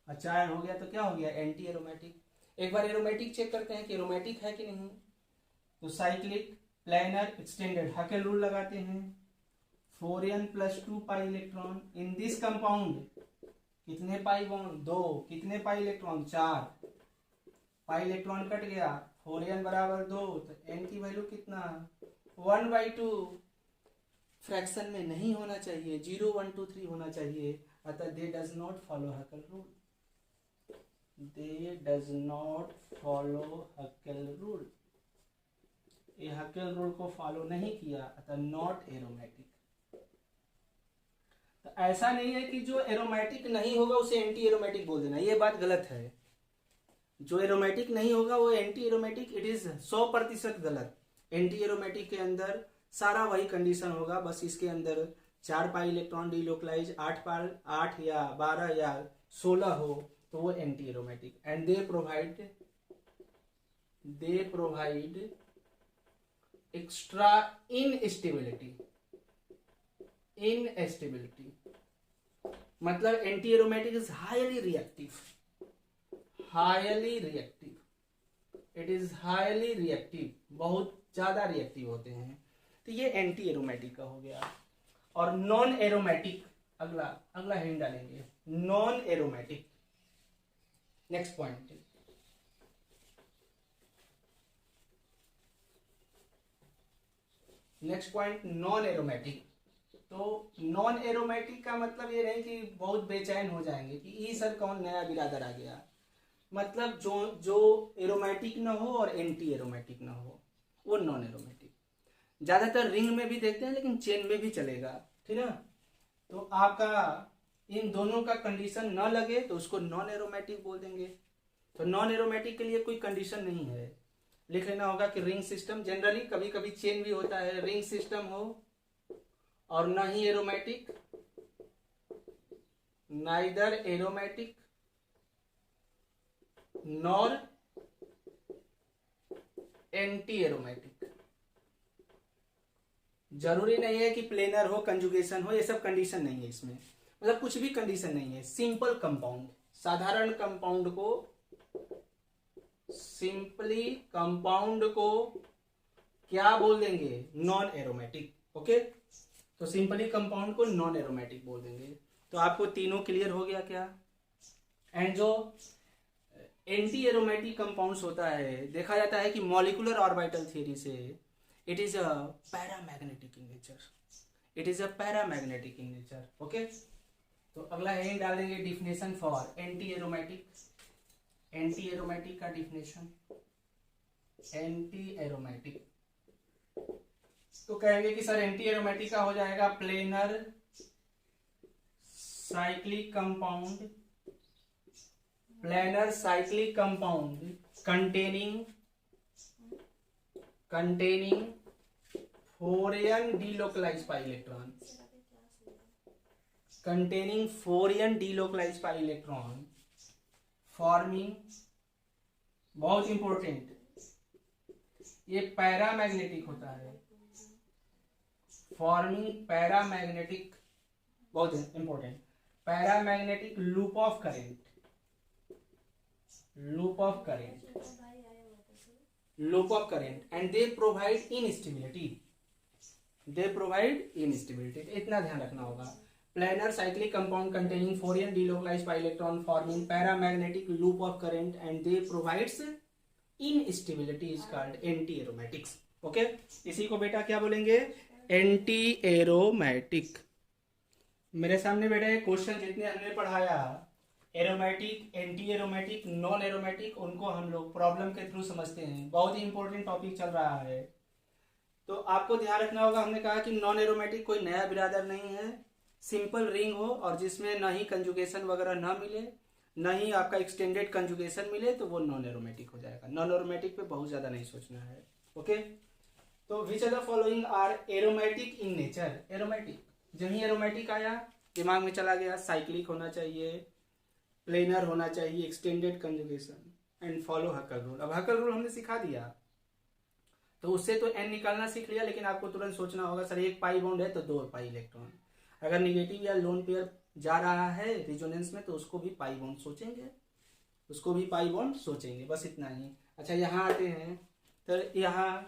और 4 हो गया तो क्या हो गया, एंटी एरोमेटिक। एक बार एरोमेटिक चेक करते हैं कि एरोमेटिक है कि नहीं। तो cyclic, planar, extended, Hückel rule लगाते हैं, 4n + 2 pi electron in this compound, कितने पाई बॉन्ड, 2, कितने pi electron, 4, pi electron cut गया, 4n = 2, तो n की वैल्यू कितना, 1/2, फ्रैक्शन में नहीं होना चाहिए, 0 1 2 3 होना चाहिए, अतः दे does not follow Huckel rule, they does not follow Huckel rule, ये हकेल रूल को फॉलो नहीं किया, अतः नॉट एरोमेटिक। तो ऐसा नहीं है कि जो एरोमेटिक नहीं होगा उसे एंटी एरोमेटिक बोल देना, ये बात गलत है। जो एरोमेटिक नहीं होगा वो एंटी एरोमेटिक, इट इज 100% गलत। एंटी एरोमेटिक के अंदर सारा वही कंडीशन होगा, बस इसके अंदर 4 पाई इलेक्ट्रॉन डीलोकलाइज, 8 या 12 या 16 हो तो वो anti aromatic. And they provide extra instability, मतलब anti aromatic is highly reactive, it is highly reactive, बहुत ज्यादा रिएक्टिव होते हैं। तो ये एंटी एरोमेटिक का हो गया। और नॉन एरोमेटिक, अगला हिंट डालेंगे, non aromatic. Next point, non aromatic. तो नॉन एरोमेटिक का मतलब ये नहीं कि बहुत बेचैन हो जाएंगे कि ये सर कौन नया बिरादर आ गया, मतलब जो एरोमेटिक ना हो और एंटी एरोमेटिक ना हो वो नॉन एरोमेटिक। ज्यादातर रिंग में भी देखते हैं लेकिन चेन में भी चलेगा, ठीक है। तो आपका इन दोनों का कंडीशन ना लगे तो उसको नॉन एरोमेटिक बोल देंगे। तो नॉन एरोमेटिक के लिए कोई कंडीशन नहीं है, लिख लेना होगा कि रिंग सिस्टम, जनरली कभी कभी चेन भी होता है, रिंग सिस्टम हो और ना ही aromatic, neither aromatic nor anti aromatic. जरूरी नहीं है कि प्लेनर हो, कंजुगेशन हो, ये सब कंडीशन नहीं है इसमें, मतलब कुछ भी कंडीशन नहीं है। सिंपल कंपाउंड, साधारण कंपाउंड को, सिंपली कंपाउंड को क्या बोल देंगे, नॉन एरोमेटिक। ओके, तो सिंपली कंपाउंड को नॉन एरोमेटिक बोल देंगे। तो आपको तीनों क्लियर हो गया क्या। एंड जो एंटी एरोमेटिक कंपाउंड्स होता है, देखा जाता है कि मॉलिक्यूलर ऑर्बिटल थ्योरी से it is a paramagnetic in nature, okay. तो अगला हिंट डालेंगे, डिफिनेशन फॉर एंटी एरोमेटिक का डिफिनेशन, एंटी एरोमेटिक। तो कहेंगे कि सर एंटी एरोमेटिक का हो जाएगा planar cyclic compound containing 4n delocalized pi electron, forming, बहुत इंपॉर्टेंट, ये पैरामैग्नेटिक होता है, फॉर्मिंग पैरामैग्नेटिक, बहुत important, paramagnetic loop of current, and they provide instability, इतना ध्यान रखना होगा। Planar cyclic compound containing 4n delocalized pi electron forming paramagnetic loop of current and they provides instability is called anti aromatics, okay. इसी को बेटा क्या बोलेंगे, anti aromatic. मेरे सामने बेटा ये क्वेश्चन जितने हमने पढ़ाया, aromatic, anti aromatic, non aromatic, उनको हम लोग प्रॉब्लम के थ्रू समझते हैं। बहुत ही इंपॉर्टेंट टॉपिक चल रहा है, तो आपको ध्यान रखना होगा। हमने कहा कि नॉन एरोमेटिक कोई नया बिरादर नहीं है, सिंपल रिंग हो और जिसमें ना ही कंजुगेशन वगैरह ना मिले ना ही आपका एक्सटेंडेड कंजुगेशन मिले तो वो नॉन एरोमेटिक हो जाएगा। नॉन एरोमेटिक पे बहुत ज़्यादा नहीं सोचना है। ओके, तो which are the following are aromatic in nature. Aromatic, जब ही एरोमेटिक आया दिमाग में चला गया साइक्लिक होना चाहिए, प्लेनर होना चाहिए, extended conjugation and follow Huckel rule. अब हकल रूल हमने सिखा दिया तो उससे तो एन निकालना सीख लिया, लेकिन आपको तुरंत सोचना होगा सर एक पाई बॉन्ड है तो 2 पाई इलेक्ट्रॉन। अगर निगेटिव या लोन पेयर जा रहा है रिजोनेंस में तो उसको भी पाई बॉन्ड सोचेंगे, उसको भी पाई बॉन्ड सोचेंगे, बस इतना ही। अच्छा यहाँ आते हैं तो यहाँ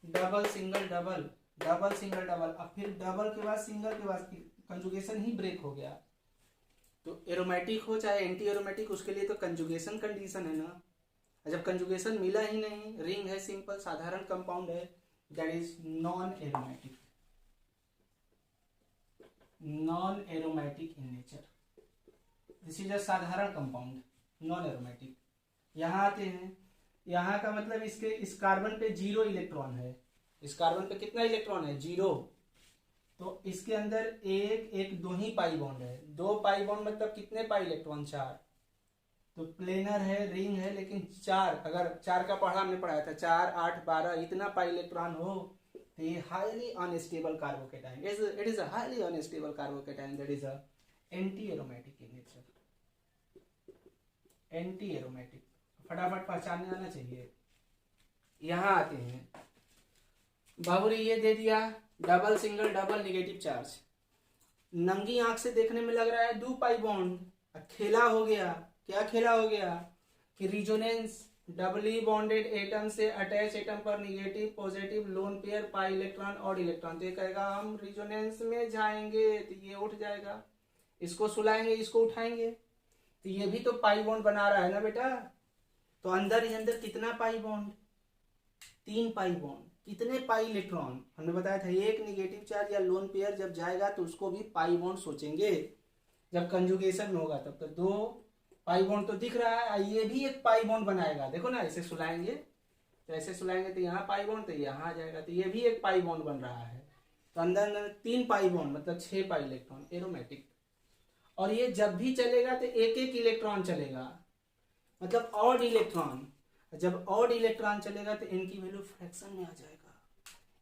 double single double, double single double, अब फिर डबल के बाद सिंगल के बाद कंजुगेशन ही ब्रेक हो गया। तो एरोमेटिक हो चाहे एंटी एरोमेटिक उसके लिए तो कंजुगेशन कंडीशन है ना। जब कंजुगेशन मिला ही नहीं, रिंग है सिंपल साधारण कंपाउंड है, that is non aromatic, non aromatic in nature. This is a साधारण कंपाउंड, नॉन एरोमेटिक। यहाँ आते हैं, यहाँ का मतलब इसके इस कार्बन पे 0 इलेक्ट्रॉन है, इस कार्बन पे कितना इलेक्ट्रॉन है 0, तो इसके अंदर एक 2 ही पाई बॉन्ड है। 2 पाई बॉन्ड मतलब कितने पाई इलेक्ट्रॉन 4, तो प्लेनर है रिंग है, लेकिन 4, अगर 4 का पढ़ा हमने पढ़ाया था 4 8 12 इतना पाई इलेक्ट्रॉन हो तो ये highly unstable carbocation, it is a highly unstable carbocation, that is a anti aromatic in nature, anti aromatic. फटाफट पहचानने आना चाहिए। यहाँ आते हैं बाबूरी, ये दे दिया double single double negative charge, नंगी आंख से देखने में लग रहा है 2 पाई बॉन्ड, खेला हो गया। क्या खेला हो गया कि रिजोनेंस डबली बॉन्डेड एटम से अटैच एटम पर negative positive loan pair pi electron और इलेक्ट्रॉन, तो ये कहेगा हम रिजोनेंस में जाएंगे तो ये उठ जाएगा, इसको सुलाएंगे इसको उठाएंगे, तो ये भी तो पाई बॉन्ड बना रहा है ना बेटा। तो अंदर ही अंदर कितना पाई बॉन्ड, 3 पाई बॉन्ड, कितने पाई इलेक्ट्रॉन हमने बताया था, एक निगेटिव चार्ज या लोन पेयर जब जाएगा तो उसको भी पाई बॉन्ड सोचेंगे। जब कंजुगेशन में होगा तब तो 2 पाई बॉन्ड तो दिख रहा है, ये भी एक पाई बॉन्ड बनाएगा, देखो ना ऐसे सुलाएंगे तो ऐसे सुलाएंगे तो यहाँ पाई बॉन्ड तो यहाँ आ जाएगा, तो ये भी एक पाई बॉन्ड बन रहा है। तो अंदर अंदर 3 पाई बॉन्ड मतलब 6 पाई इलेक्ट्रॉन, एरोमेटिक। और ये जब भी चलेगा तो एक एक इलेक्ट्रॉन चलेगा, मतलब ऑड इलेक्ट्रॉन। जब ऑड इलेक्ट्रॉन चलेगा तो इनकी वैल्यू फ्रैक्शन में आ जाएगा,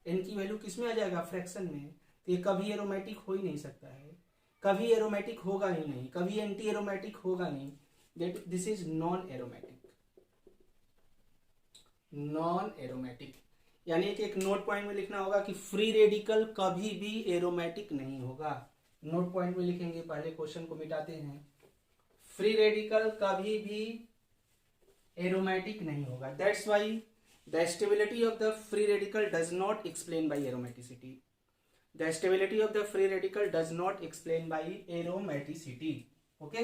इनकी वैल्यू किस में आ जाएगा, फ्रैक्शन में। तो ये कभी एरोमेटिक हो ही नहीं सकता है, कभी एरोमेटिक होगा ही नहीं, कभी एंटी एरोमेटिक होगा नहीं, that this is non aromatic, non aromatic. यानी कि एक नोट पॉइंट में लिखना होगा कि फ्री रेडिकल कभी भी एरोमेटिक नहीं होगा। नोट पॉइंट में लिखेंगे, पहले क्वेश्चन को मिटाते हैं, फ्री रेडिकल कभी भी एरोमेटिक नहीं होगा। That's why the stability of the free radical does not explain by aromaticity, the stability of the free radical does not explain by aromaticity. Okay,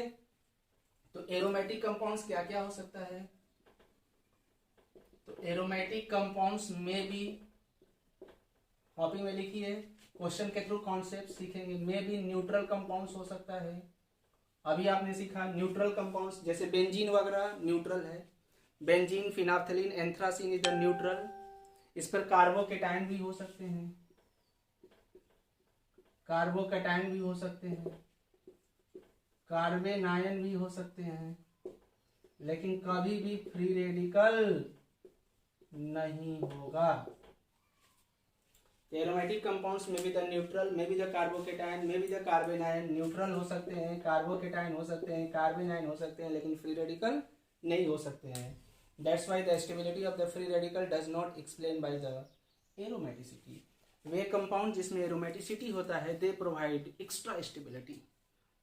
तो एरोमेटिक कंपाउंड्स क्या क्या हो सकता है, तो एरोमेटिक कंपाउंड्स में भी कॉपी में लिखिए, क्वेश्चन के थ्रू कॉन्सेप्ट सीखेंगे। में भी न्यूट्रल कंपाउंड्स हो सकता है, अभी आपने सीखा न्यूट्रल कंपाउंड्स, जैसे बेंजीन वगैरह न्यूट्रल है, benzene phenolphthalein anthracene is the neutral. इस पर कार्बोकेटाइन भी हो सकते हैं, कार्बोकेटाइन भी हो सकते हैं, कार्बेनायन भी हो सकते हैं, लेकिन कभी भी फ्री रेडिकल नहीं होगा। एरोमेटिक कंपाउंड्स में भी द न्यूट्रल, में भी द कार्बोकेटाइन, में भी द कार्बेनायन, न्यूट्रल हो सकते हैं, कार्बोकेटाइन हो सकते हैं, कार्बेनायन हो सकते हैं, लेकिन फ्री रेडिकल नहीं हो सकते हैं। That's why the stability of the free radical does not explain by the aromaticity. Way compound जिसमें एरोमेटिसिटी होता है दे provide extra stability,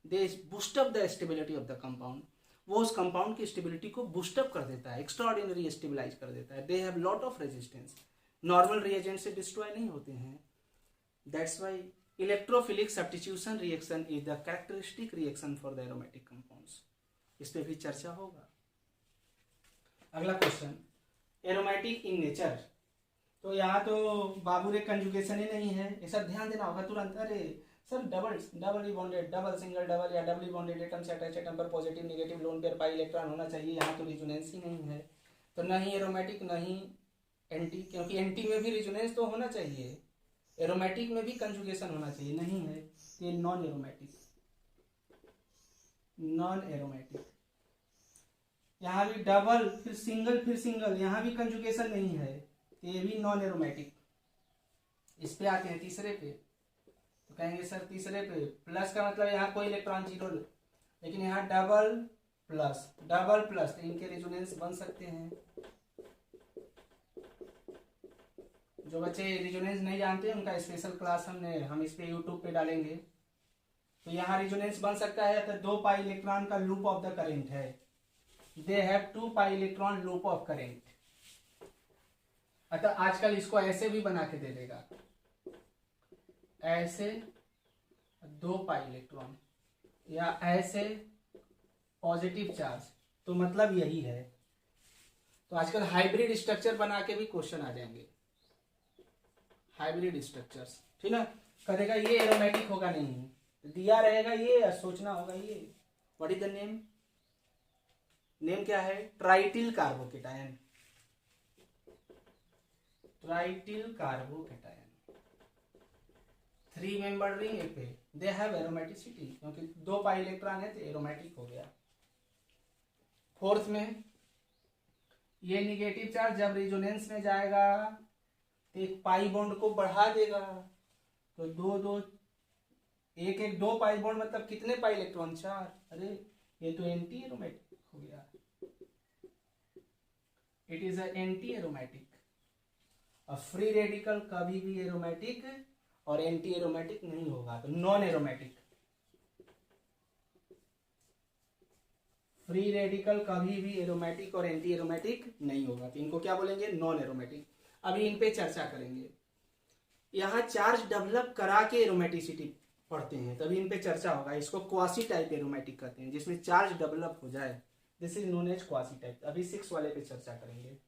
they boost up the stability of the compound, वो उस कंपाउंड की स्टेबिलिटी को बूस्टअप कर देता है, एक्स्ट्रा ऑर्डिनरी स्टेबिलाईज कर देता है। They have lot of resistance, normal reagent से डिस्ट्रॉय नहीं होते हैं। That's Y electrophilic substitution reaction is the characteristic reaction for the aromatic compounds. इस पे भी चर्चा होगा। अगला क्वेश्चन, एरोमेटिक इन नेचर। तो यहाँ तो बाबू रे कंजुगेशन ही नहीं है, ये सब ध्यान देना होगा तुरंत। अरे sir double bonded, double single double या डबली बॉन्डेड एटम से अटैच एटम पर positive negative loan pair pi electron होना चाहिए, यहाँ तो रिजोनेंस ही नहीं है, तो न ही एरोमेटिक न ही एंटी, क्योंकि एंटी में भी रिजोनेंस तो होना चाहिए, एरोमेटिक में भी कंजुगेशन होना चाहिए, नहीं है, ये नॉन एरोमेटिक, नॉन एरोमेटिक। यहाँ भी डबल फिर सिंगल, यहाँ भी कंजुगेशन नहीं है, तो ये भी नॉन एरोमेटिक। इस पे आते हैं तीसरे पे, तो कहेंगे सर तीसरे पे प्लस का मतलब यहाँ कोई इलेक्ट्रॉन जीरो, लेकिन यहाँ डबल प्लस, तो इनके रेजोनेंस बन सकते हैं। जो बच्चे रेजोनेंस नहीं जानते हैं उनका स्पेशल क्लास हम इस पे यूट्यूब पे डालेंगे। तो यहाँ रेजोनेंस बन सकता है, तो 2 पाई इलेक्ट्रॉन का लूप ऑफ द करेंट है, they have 2 pi electron loop of current. अतः आजकल इसको ऐसे भी बना के दे देगा, ऐसे 2 पाई इलेक्ट्रॉन या ऐसे पॉजिटिव चार्ज, तो मतलब यही है। तो आजकल हाइब्रिड स्ट्रक्चर बना के भी क्वेश्चन आ जाएंगे, हाइब्रिड स्ट्रक्चर्स, ठीक ना। कहेगा ये एरोमेटिक होगा नहीं, दिया रहेगा ये, सोचना होगा ये। What is the name, name क्या है, trityl carbocation, trityl carbocation. 3 member ring पे दे हैव एरोमेटिसिटी, क्योंकि 2 पाई इलेक्ट्रॉन है तो एरोमेटिक हो गया। फोर्थ में ये निगेटिव चार्ज जब रेजोनेंस में जाएगा तो एक पाई बॉन्ड को बढ़ा देगा, तो 2 पाई बॉन्ड मतलब कितने पाई इलेक्ट्रॉन, 4। अरे ये तो एंटी एरोमेटिक हो गया, it is a anti aromatic. Free radical कभी भी एरोमेटिक और एंटी एरोमेटिक नहीं होगा, तो नॉन एरोमेटिक। फ्री रेडिकल कभी भी एरोमेटिक और एंटी एरोमेटिक नहीं होगा, तो इनको क्या बोलेंगे, नॉन एरोमेटिक। अभी इन पे चर्चा करेंगे। यहाँ चार्ज डेवलप करा के एरोमेटिसिटी पढ़ते हैं, तभी इन पे चर्चा होगा। इसको क्वासी टाइप एरोमेटिक कहते हैं, जिसमें चार्ज डेवलप हो जाए, this is known as quasi type. अभी 6 वाले पे चर्चा करेंगे।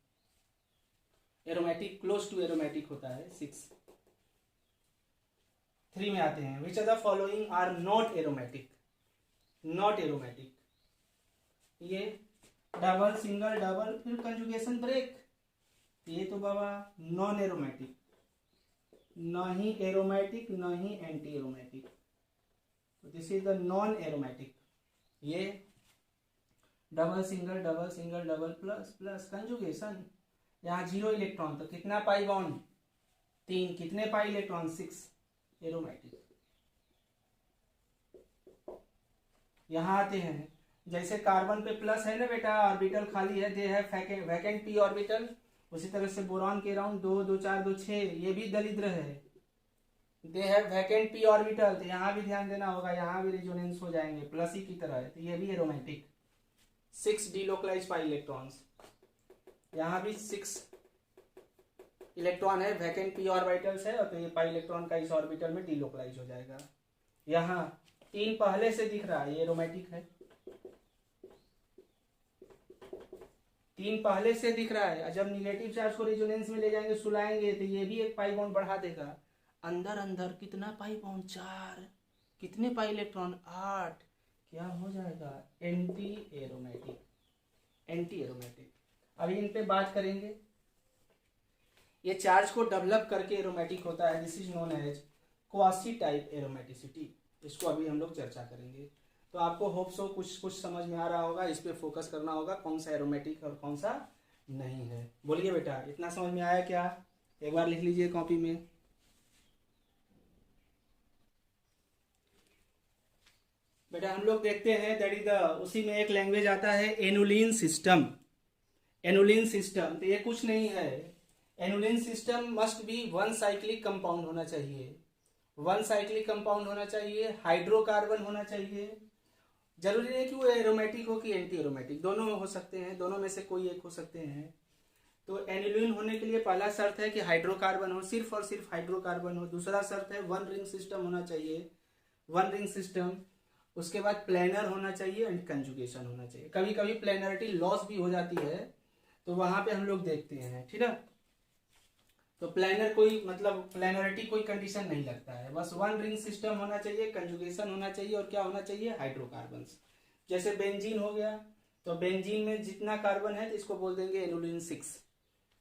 एरोमेटिक क्लोज टू एरोमेटिक होता है 6। 3 में आते हैं, which are the following are not aromatic, not aromatic. ये डबल सिंगल डबल फिर कंजुगेशन ब्रेक, ये तो बाबा नॉन एरोमेटिक, न ही एरोमेटिक न ही एंटी एरोमेटिक, तो this is the non aromatic. ये double single double plus plus conjugation, यहाँ 0 इलेक्ट्रॉन, तो कितना पाई बॉन्ड, 3, कितने पाई इलेक्ट्रॉन, 6, एरोमेटिक। यहाँ आते हैं, जैसे कार्बन पे प्लस है ना बेटा, ऑर्बिटल खाली है, दे है वैकेंट पी ऑर्बिटल, उसी तरह से बोरॉन के अराउंड 2 2 4 2 6, ये भी दलिद्र है, they have vacant P orbital, तो यहाँ भी ध्यान देना होगा, यहाँ भी रेजोनेंस हो जाएंगे प्लस ही की तरह है, तो ये भी एरोमेटिक। 6 डीलोकलाइज पाई इलेक्ट्रॉन्स, यहाँ भी 6 इलेक्ट्रॉन है, वैकेंट पी ऑर्बिटल्स है, और तो ये पाई इलेक्ट्रॉन का इस ऑर्बिटल में डीलोकलाइज हो जाएगा। यहाँ 3 पहले से दिख रहा है, ये एरोमेटिक है, 3 पहले से दिख रहा है। जब निगेटिव चार्ज को रेजोनेंस में ले जाएंगे, सुलाएंगे, तो ये भी एक पाई बॉन्ड बढ़ा देगा। अंदर अंदर कितना पाई बॉन्ड, 4, कितने पाई इलेक्ट्रॉन, 8, क्या हो जाएगा, एंटी एरोमेटिक, एंटी एरोमेटिक। अभी इन पे बात करेंगे। ये चार्ज को डेवलप करके एरोमेटिक होता है, this is known as quasi type aromaticity, इसको अभी हम लोग चर्चा करेंगे। तो आपको होप सो कुछ समझ में आ रहा होगा, इस पे फोकस करना होगा, कौन सा एरोमेटिक और कौन सा नहीं है। बोलिए बेटा, इतना समझ में आया क्या, एक बार लिख लीजिए कॉपी में। बेटा हम लोग देखते हैं दैट इज द, उसी में एक लैंग्वेज आता है एनुलिन सिस्टम, एनुलिन सिस्टम। तो ये कुछ नहीं है, annulene system must be 1 cyclic compound होना चाहिए, 1 साइक्लिक कंपाउंड होना चाहिए, हाइड्रोकार्बन होना चाहिए। जरूरी नहीं कि वो एरोमेटिक हो कि एंटी एरोमेटिक, दोनों हो सकते हैं, दोनों में से कोई एक हो सकते हैं। तो एनुलिन होने के लिए पहला शर्त है कि हाइड्रोकार्बन हो, सिर्फ और सिर्फ हाइड्रोकार्बन हो। दूसरा शर्त है 1 रिंग सिस्टम होना चाहिए, 1 रिंग सिस्टम। उसके बाद प्लेनर होना चाहिए एंड कंजुगेशन होना चाहिए। कभी कभी प्लेनरिटी लॉस भी हो जाती है, तो वहां पे हम लोग देखते हैं, ठीक है। तो प्लेनर कोई मतलब प्लेनरिटी कोई कंडीशन नहीं लगता है, बस 1 रिंग सिस्टम होना चाहिए, कंजुगेशन होना चाहिए, और क्या होना चाहिए, हाइड्रोकार्बन्स। जैसे बेंजीन हो गया, तो बेंजीन में जितना कार्बन है तो इसको बोल देंगे एनुलिन 6।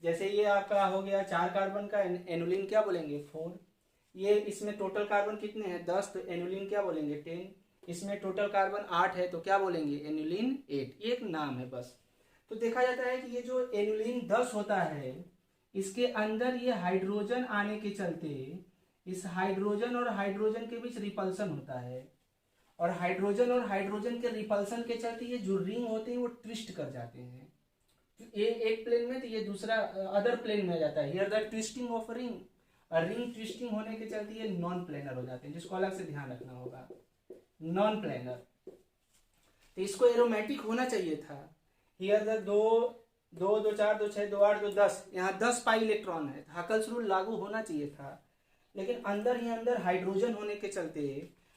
जैसे ये आपका हो गया 4 कार्बन का, एनुलिन क्या बोलेंगे, 4। ये इसमें टोटल कार्बन कितने हैं, 10, तो एनुलिन क्या बोलेंगे, 10। इसमें टोटल कार्बन 8 है, तो क्या बोलेंगे, एनुलिन 8। ये एक नाम है बस, तो देखा जाता है कि ये जो एनुलिन 10 होता है, इसके अंदर ये हाइड्रोजन आने के चलते इस हाइड्रोजन और हाइड्रोजन के बीच रिपल्सन होता है, और हाइड्रोजन के रिपल्सन के चलते ये जो रिंग होते हैं वो ट्विस्ट कर जाते हैं। ये एक प्लेन में तो ये दूसरा अदर प्लेन में आ जाता है। Here the twisting of ring, ring twisting होने के चलते ये नॉन प्लेनर हो जाते हैं, जिसको अलग से ध्यान रखना होगा। नॉन प्लेनर, तो इसको एरोमेटिक होना चाहिए था। हियर द 2 2 2 4 2 6 2 8 2 10, यहाँ 10 पाई इलेक्ट्रॉन है, हकल्स रूल लागू होना चाहिए था। लेकिन अंदर ही अंदर हाइड्रोजन होने के चलते,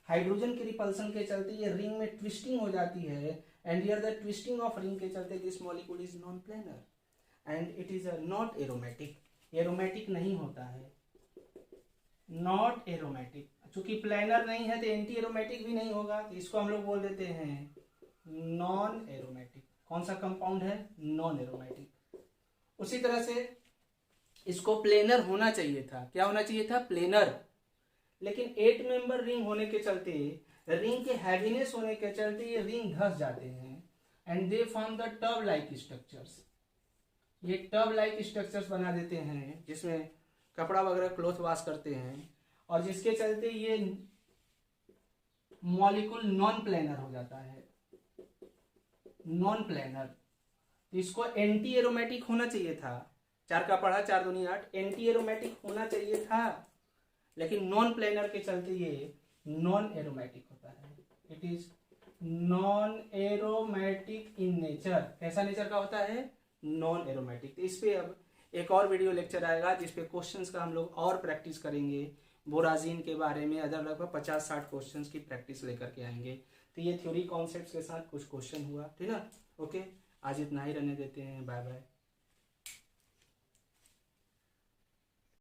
हाइड्रोजन के रिपल्सन के चलते ये रिंग में ट्विस्टिंग हो जाती है, and here the twisting of ring के चलते this molecule is non planar and it is not aromatic. Aromatic नहीं होता है, नॉट एरोमेटिक। चूंकि प्लेनर नहीं है तो एंटी एरोमेटिक भी नहीं होगा, तो इसको हम लोग बोल देते हैं नॉन एरोमेटिक। कौन सा कंपाउंड है? Non aromatic. उसी तरह से इसको प्लेनर होना चाहिए था। क्या होना चाहिए था? प्लेनर। लेकिन 8 मेंबर रिंग होने के चलते, रिंग के हैवीनेस होने के चलते ये रिंग धस जाते हैं and they form the tub like structures. ये टब लाइक स्ट्रक्चर्स बना देते हैं जिसमें कपड़ा वगैरह क्लॉथ वॉश करते हैं, और जिसके चलते ये मॉलिक्यूल नॉन प्लेनर हो जाता है। नॉन प्लेनर, तो इसको एंटी एरोमेटिक होना चाहिए था। 4 का पढ़ा 4 दूनी 8, एंटी एरोमेटिक होना चाहिए था, लेकिन नॉन प्लेनर के चलते ये नॉन एरोमेटिक होता है। It is non aromatic in nature. कैसा नेचर का होता है? Non aromatic. तो इस पे अब एक और वीडियो लेक्चर आएगा जिसपे क्वेश्चंस का हम लोग और प्रैक्टिस करेंगे। बोराजीन के बारे में अदर लगभग 50-60 क्वेश्चंस की प्रैक्टिस लेकर के आएंगे। तो ये थ्योरी कॉन्सेप्ट्स के साथ कुछ क्वेश्चन हुआ, ठीक ना? ओके, आज इतना ही रहने देते हैं। Bye bye.